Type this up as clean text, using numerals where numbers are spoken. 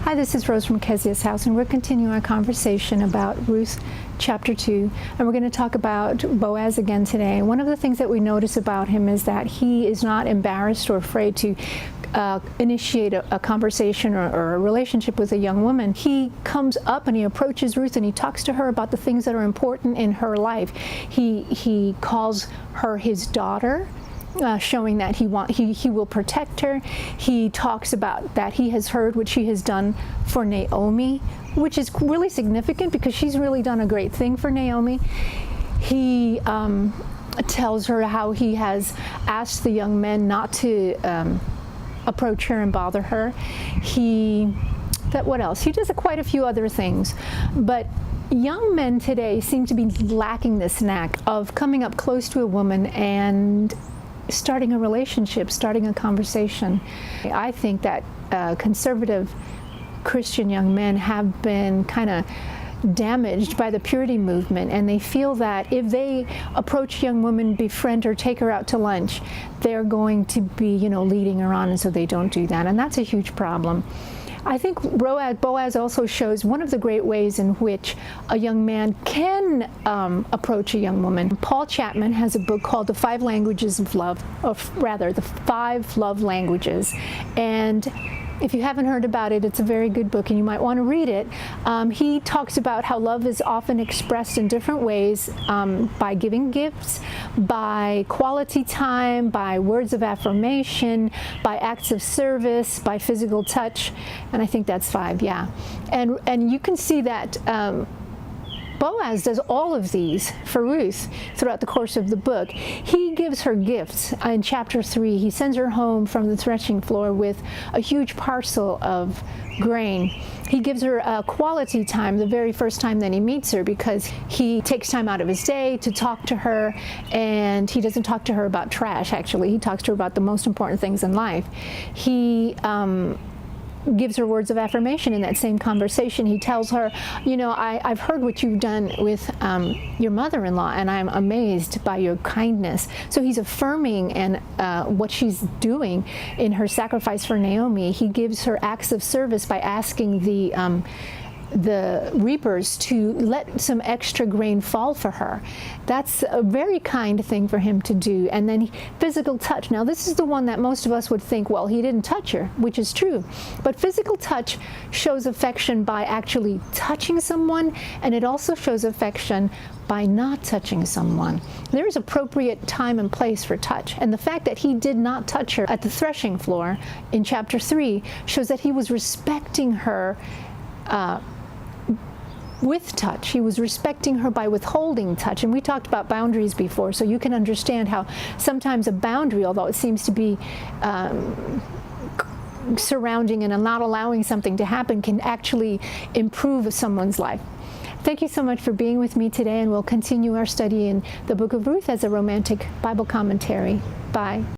Hi, this is Rose from Keziah's house, and we're continuing our conversation about Ruth chapter 2, and we're going to talk about Boaz again today. One of the things that we notice about him is that he is not embarrassed or afraid to initiate a conversation or a relationship with a young woman. He comes up and he approaches Ruth and he talks to her about the things that are important in her life. He calls her his daughter, showing that he will protect her. He talks about that he has heard what she has done for Naomi, which is really significant because she's really done a great thing for Naomi. He tells her how he has asked the young men not to approach her and bother her. What else? He does quite a few other things, but young men today seem to be lacking this knack of coming up close to a woman and starting a relationship, starting a conversation. I think that conservative Christian young men have been kind of damaged by the purity movement, and they feel that if they approach a young woman, befriend her, take her out to lunch, they're going to be, leading her on, and so they don't do that, and that's a huge problem. I think Boaz also shows one of the great ways in which a young man can approach a young woman. Paul Chapman has a book called The 5 Languages of Love, or rather, The 5 Love Languages. And if you haven't heard about it, it's a very good book and you might want to read it. He talks about how love is often expressed in different ways, by giving gifts, by quality time, by words of affirmation, by acts of service, by physical touch, and I think that's 5, yeah. And you can see that Boaz does all of these for Ruth throughout the course of the book. He gives her gifts. In chapter 3, he sends her home from the threshing floor with a huge parcel of grain. He gives her quality time the very first time that he meets her, because he takes time out of his day to talk to her, and he doesn't talk to her about trash, actually. He talks to her about the most important things in life. He gives her words of affirmation in that same conversation. He tells her, I've heard what you've done with your mother-in-law, and I'm amazed by your kindness. So he's affirming and what she's doing in her sacrifice for Naomi. He gives her acts of service by asking the reapers to let some extra grain fall for her. That's a very kind thing for him to do. And then physical touch. Now, this is the one that most of us would think, well, he didn't touch her, which is true. But physical touch shows affection by actually touching someone, and it also shows affection by not touching someone. There is appropriate time and place for touch. And the fact that he did not touch her at the threshing floor in chapter 3 shows that he was respecting her with touch. He was respecting her by withholding touch. And we talked about boundaries before, so you can understand how sometimes a boundary, although it seems to be surrounding and not allowing something to happen, can actually improve someone's life. Thank you so much for being with me today, and we'll continue our study in the book of Ruth as a romantic Bible commentary. Bye.